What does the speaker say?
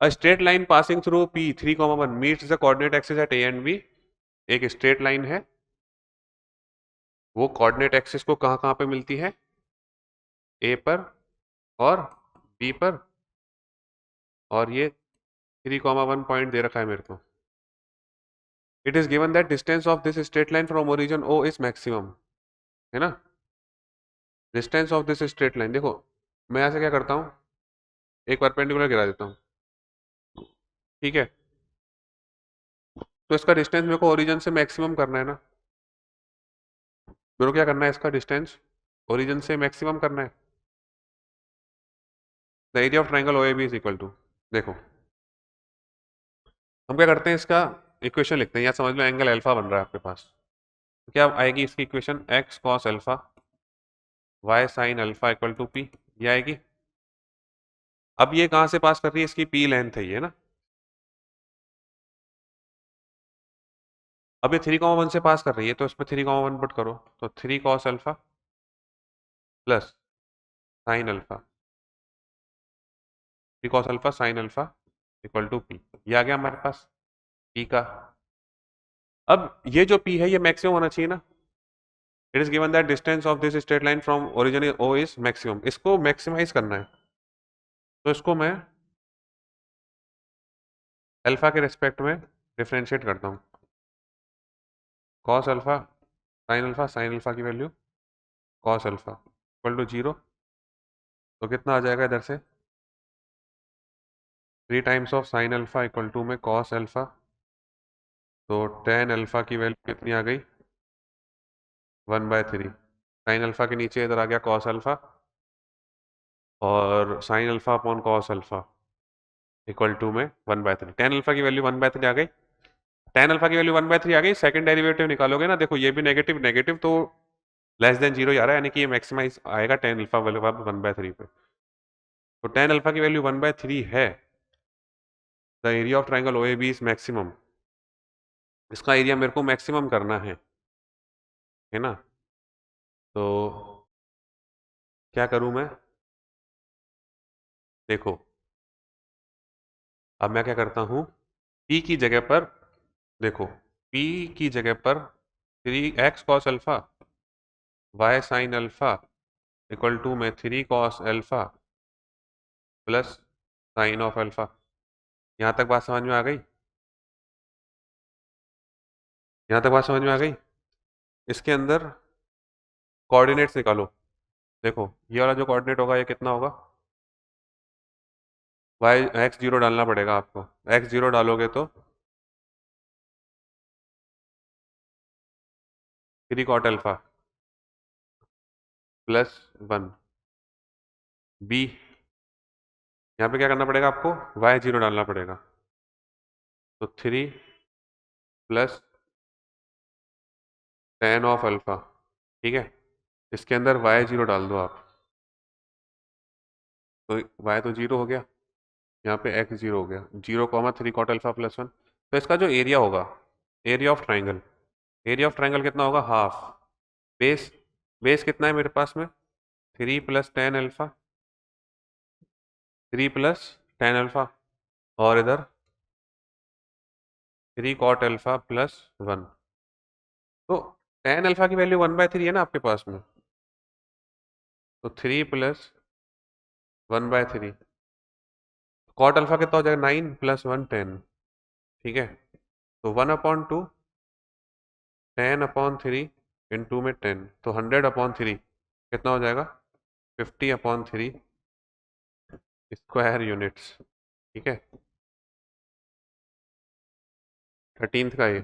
A straight line passing through P 3,1 meets the coordinate axis at A and B। एक straight line है, वो coordinate axis को कहाँ कहाँ पे मिलती है? A पर और B पर, और ये 3,1 पॉइंट दे रखा है मेरे को। It is given that distance of this straight line from origin O is maximum, है ना? Distance of this straight line, देखो मैं यहाँ से क्या करता हूँ, एक परपेंडिकुलर गिरा देता हूँ, ठीक है? तो इसका डिस्टेंस मेरे को ओरिजिन से मैक्सिमम करना है ना, मेरे को क्या करना है, इसका डिस्टेंस ओरिजिन से मैक्सिमम करना है। The area of triangle OAB is equal to, देखो हम क्या करते हैं, इसका इक्वेशन लिखते हैं, या समझ लो एंगल अल्फा बन रहा है आपके पास, तो क्या आएगी इसकी equation, x cos alpha y sine alpha equal to p, ये आएगी। अब ये कहाँ से पास कर रही है, इसकी पी लेंथ है ये ना, अब ये 3,1 से पास कर रही है, तो इसमें 3,1 पुट करो, तो 3 cos alpha plus sine alpha, 3 cos alpha sine alpha equal to p, ये आ गया हमारे पास पी का। अब ये जो पी है ये मैक्सिमम होना चाहिए ना, it is given that distance of this straight line from origin O is maximum, इसको मैक्सिमाइज करना है, तो इसको मैं अल्फा के रिस्पेक्ट में डिफरेंशिएट करता हूँ, कॉस अल्फा साइन अल्फा की value cos alpha equal to 0, तो कितना आ जाएगा इधर से, 3 times of sine alpha equal to में कॉस अल्फा, तो टेन अल्फा की वैल्यू कितनी आ गई, 1/3, साइन अल्फा के नीचे इधर आ गया कॉस अल्फा, और sine alpha upon cos alpha equal to में 1/3, टेन अल्फा की वैल्यू 1/3 आ गई, टेन अल्फा की वैल्यू 1/3 आ गई, सेकंड डेरिवेटिव निकालोगे ना, देखो ये भी नेगेटिव नेगेटिव, तो लेस देन 0 आ रहा है, यानी कि ये मैक्सिमाइज आएगा टेन अल्फा वैल्यू 1/3 पे, तो टेन अल्फा की वैल्यू 1/3 है, the area of triangle OAB is maximum, इसका एरिया मेरे को मैक्सिमम करना है ना, तो क्या करूं मैं, देखो अब मैं क्या करता हूं, P की जगह पर, देखो P की जगह पर 3x cos alpha y sine alpha equal to में 3 cos alpha plus sine of alpha, यहाँ तक बात समझ में आ गई, यहाँ तक बात समझ में आ गई। इसके अंदर कोऑर्डिनेट्स निकालो, देखो ये वाला जो कोऑर्डिनेट होगा ये कितना होगा, वाई x0 डालना पड़ेगा आपको, x0 डालोगे तो 3 कॉट अल्फा प्लस 1, बी यहाँ पे क्या करना पड़ेगा आपको, y0 डालना पड़ेगा, तो 3 प्लस टेन ऑफ अल्फा, ठीक है, इसके अंदर y0 डाल दो आप, तो y तो 0 हो गया, यहाँ पे x0 हो गया, 0,3 कॉट अल्फा प्लस 1, तो इसका जो एरिया होगा, area of triangle, area of triangle कितना होगा, हाफ, बेस, बेस कितना है मेरे पास में, 3 plus tan alpha, 3 plus tan alpha, और इधर 3 कॉट अल्फा प्लस 1, तो टेन अल्फा की वैल्यू 1/3 है ना आपके पास में, तो 3 प्लस 1/3, कॉट अल्फा कितना हो जाएगा, 9 प्लस 1 10, ठीक है, तो 1/2 10/3 इंटू में 10, तो 100/3 कितना हो जाएगा, 50/3 स्क्वायर यूनिट्स, ठीक है, 13th का ये